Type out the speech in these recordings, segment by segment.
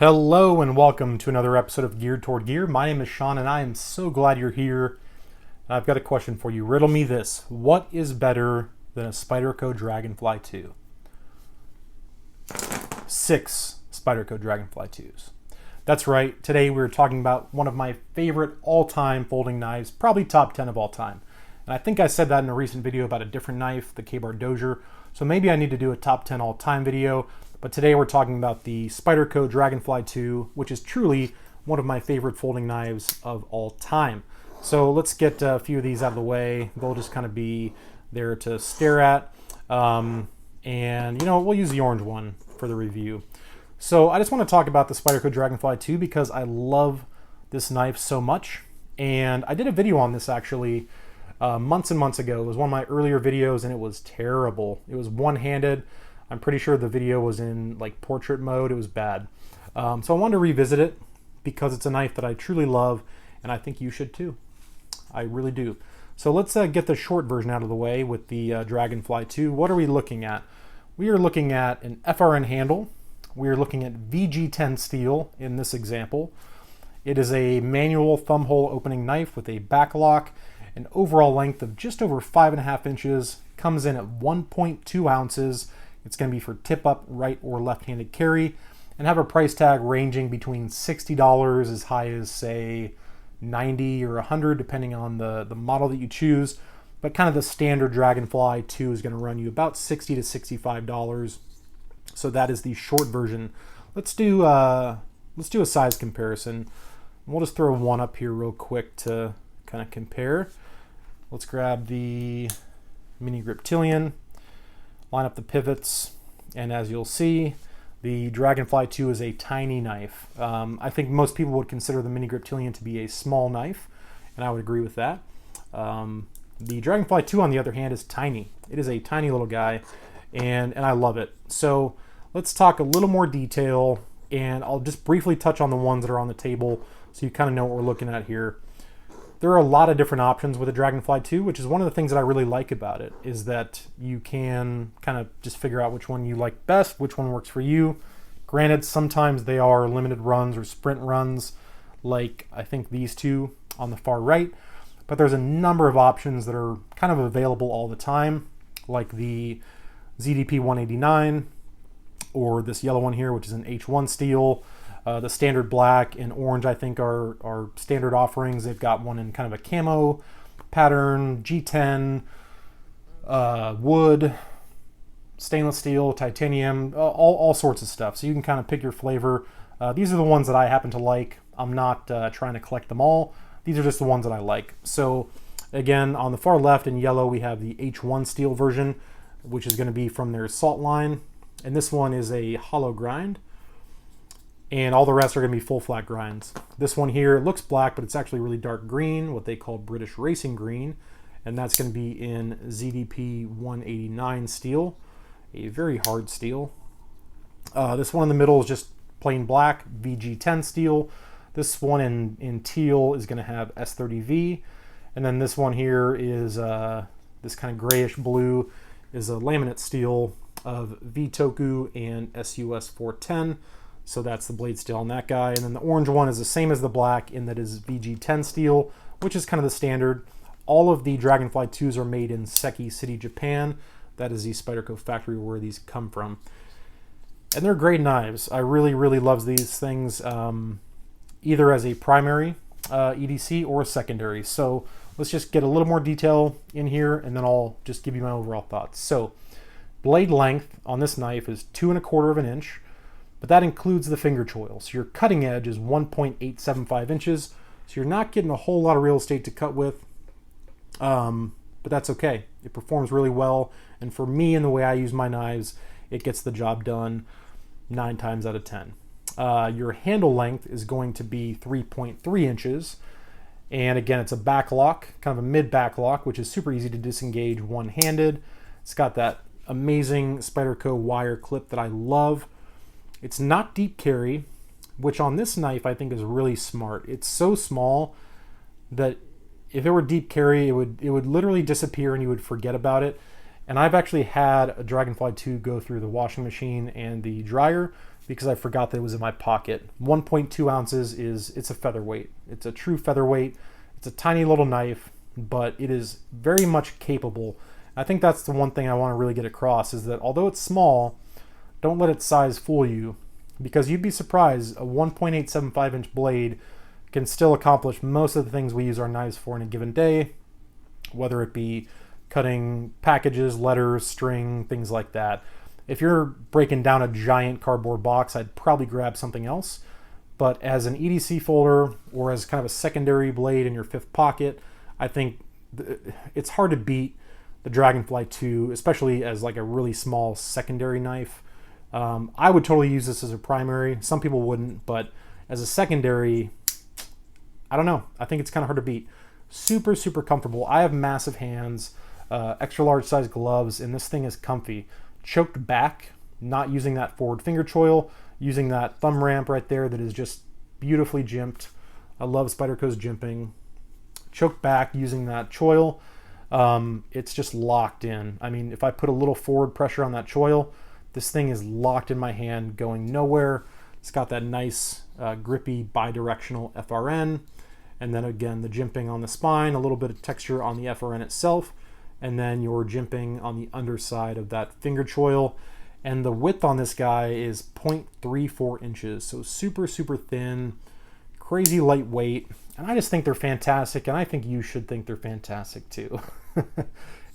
Hello and welcome to another episode of Geared Toward Gear. My name is Sean and I am so glad you're here. I've got a question for you. Riddle me this. What is better than a Spyderco Dragonfly 2? 6 Spyderco Dragonfly 2s. That's right. Today we're talking about one of my favorite all-time folding knives, probably top 10 of all time. And I think I said that in a recent video about a different knife, the K-Bar Dozier. So maybe I need to do a top 10 all-time video. But today we're talking about the Spyderco Dragonfly 2, which is truly one of my favorite folding knives of all time. So let's get a few of these out of the way. They'll just kind of be there to stare at. And you know, we'll use the orange one for the review. So I just want to talk about the Spyderco Dragonfly 2 because I love this knife so much. And I did a video on this actually months and months ago. It was one of my earlier videos and it was terrible. It was one-handed. I'm pretty sure the video was in like portrait mode. It was bad. So I wanted to revisit it because it's a knife that I truly love and I think you should too. I really do. So let's get the short version out of the way with the Dragonfly 2. What are we looking at? We are looking at an FRN handle. We are looking at VG10 steel in this example. It is a manual thumb hole opening knife with a back lock, an overall length of just over 5.5 inches, comes in at 1.2 ounces. It's going to be for tip-up, right or left-handed carry, and have a price tag ranging between $60 as high as, say, $90 or $100, depending on the model that you choose. But kind of the standard Dragonfly 2 is going to run you about $60 to $65. So that is the short version. Let's do a size comparison. We'll just throw one up here real quick to kind of compare. Let's grab the Mini Griptilian. Line up the pivots, and as you'll see, the Dragonfly 2 is a tiny knife. I think most people would consider the Mini Griptilian to be a small knife, and I would agree with that. The Dragonfly 2, on the other hand, is tiny. It is a tiny little guy, and I love it. So let's talk a little more detail, and I'll just briefly touch on the ones that are on the table so you kind of know what we're looking at here. There are a lot of different options with the Dragonfly 2, which is one of the things that I really like about it, is that you can kind of just figure out which one you like best, which one works for you. Granted, sometimes they are limited runs or sprint runs, like I think these two on the far right, but there's a number of options that are kind of available all the time, like the ZDP 189, or this yellow one here, which is an H1 steel. The standard black and orange, I think, are standard offerings. They've got one in kind of a camo pattern, G10, wood, stainless steel, titanium, all sorts of stuff. So you can kind of pick your flavor. These are the ones that I happen to like. I'm not trying to collect them all. These are just the ones that I like. So again, on the far left in yellow, we have the H1 steel version, which is going to be from their salt line. And this one is a hollow grind. And all the rest are going to be full flat grinds. This one here, it looks black, but it's actually really dark green, what they call British Racing Green. And that's going to be in ZDP 189 steel, a very hard steel. This one in the middle is just plain black, VG10 steel. This one in teal is going to have S30V. And then this one here is this kind of grayish blue is a laminate steel of VTOKU and SUS 410. So that's the blade steel on that guy. And then the orange one is the same as the black in that is VG10 steel, which is kind of the standard. All of the Dragonfly 2s are made in Seki City, Japan. That is the Spyderco factory where these come from. And they're great knives. I really, really love these things, either as a primary EDC or a secondary. So let's just get a little more detail in here, and then I'll just give you my overall thoughts. So blade length on this knife is 2¼ of an inch. But that includes the finger choil. So your cutting edge is 1.875 inches. So you're not getting a whole lot of real estate to cut with, but that's okay. It performs really well. And for me and the way I use my knives, it gets the job done 9 times out of 10. Your handle length is going to be 3.3 inches. And again, it's a back lock, kind of a mid back lock, which is super easy to disengage one-handed. It's got that amazing Spyderco wire clip that I love. It's not deep carry, which on this knife I think is really smart. It's so small that if it were deep carry, it would literally disappear and you would forget about it. And I've actually had a Dragonfly 2 go through the washing machine and the dryer because I forgot that it was in my pocket. 1.2 ounces it's a featherweight. It's a true featherweight. It's a tiny little knife, but it is very much capable. I think that's the one thing I want to really get across, is that although it's small, don't let its size fool you, because you'd be surprised a 1.875 inch blade can still accomplish most of the things we use our knives for in a given day, whether it be cutting packages, letters, string, things like that. If you're breaking down a giant cardboard box, I'd probably grab something else. But as an EDC folder or as kind of a secondary blade in your fifth pocket, I think it's hard to beat the Dragonfly 2, especially as like a really small secondary knife. I would totally use this as a primary. Some people wouldn't, but as a secondary, I don't know. I think it's kind of hard to beat. Super, super comfortable. I have massive hands, extra large size gloves, and this thing is comfy. Choked back, not using that forward finger choil, using that thumb ramp right there that is just beautifully jimped. I love Spyderco's jimping. Choked back using that choil. It's just locked in. I mean, if I put a little forward pressure on that choil, this thing is locked in my hand, going nowhere. It's got that nice grippy bidirectional FRN. And then again, the jimping on the spine, a little bit of texture on the FRN itself, and then your jimping on the underside of that finger choil. And the width on this guy is 0.34 inches, so super, super thin, crazy lightweight. And I just think they're fantastic, and I think you should think they're fantastic too.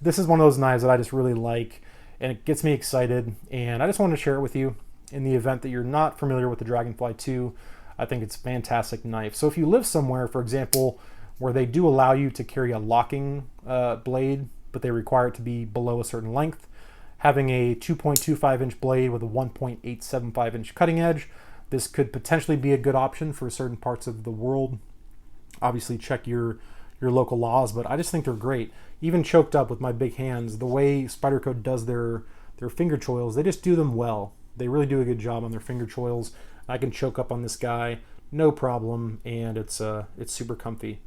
This is one of those knives that I just really like, and it gets me excited, and I just wanted to share it with you in the event that you're not familiar with the Dragonfly 2. I think it's a fantastic knife. So if you live somewhere, for example, where they do allow you to carry a locking blade, but they require it to be below a certain length, having a 2.25 inch blade with a 1.875 inch cutting edge, this could potentially be a good option for certain parts of the world. Obviously check your local laws, but I just think they're great. Even choked up with my big hands, the way Spyderco does their finger choils, they just do them well. They really do a good job on their finger choils. I can choke up on this guy, no problem, and it's super comfy.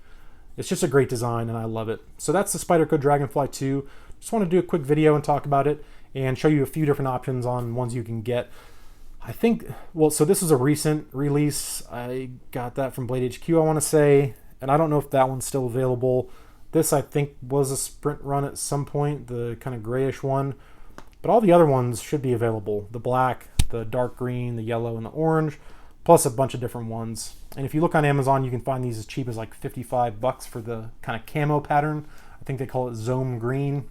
It's just a great design, and I love it. So that's the Spyderco Dragonfly 2. Just want to do a quick video and talk about it and show you a few different options on ones you can get. I think, well, so this is a recent release. I got that from Blade HQ, I want to say, and I don't know if that one's still available. This, I think, was a sprint run at some point, the kind of grayish one. But all the other ones should be available. The black, the dark green, the yellow, and the orange, plus a bunch of different ones. And if you look on Amazon, you can find these as cheap as like 55 bucks for the kind of camo pattern. I think they call it Zome Green.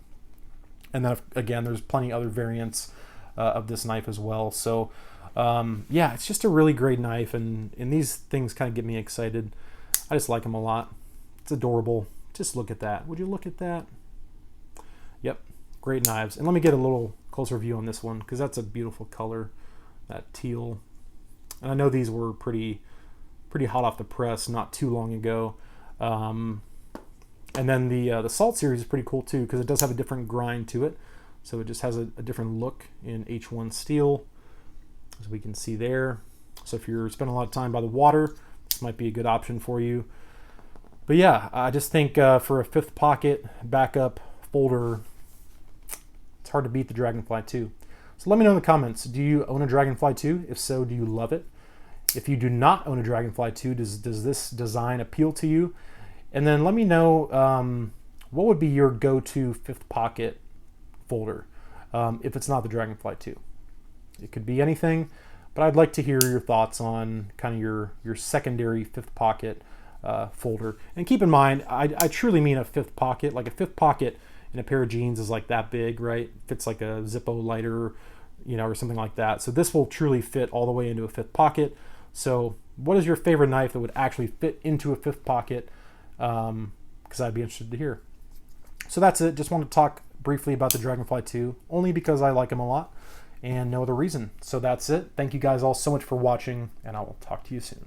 And then, again, there's plenty other variants of this knife as well. So, yeah, it's just a really great knife, and these things kind of get me excited. I just like them a lot. It's adorable. Just look at that. Would you look at that? Yep, great knives. And let me get a little closer view on this one, because that's a beautiful color, that teal. And I know these were pretty hot off the press not too long ago. And then the Salt series is pretty cool too, because it does have a different grind to it. So it just has a different look in H1 steel, as we can see there. So if you're spending a lot of time by the water, this might be a good option for you. But yeah, I just think for a fifth pocket backup folder, it's hard to beat the Dragonfly 2. So let me know in the comments, do you own a Dragonfly 2? If so, do you love it? If you do not own a Dragonfly 2, does this design appeal to you? And then let me know what would be your go-to fifth pocket folder if it's not the Dragonfly 2. It could be anything, but I'd like to hear your thoughts on kind of your secondary fifth pocket folder. And keep in mind, I truly mean a fifth pocket. Like a fifth pocket in a pair of jeans is like that big, right? Fits like a Zippo lighter, you know, or something like that. So this will truly fit all the way into a fifth pocket. So what is your favorite knife that would actually fit into a fifth pocket? Because I'd be interested to hear. So that's it. Just want to talk briefly about the Dragonfly 2, only because I like them a lot and no other reason. So that's it. Thank you guys all so much for watching, and I will talk to you soon.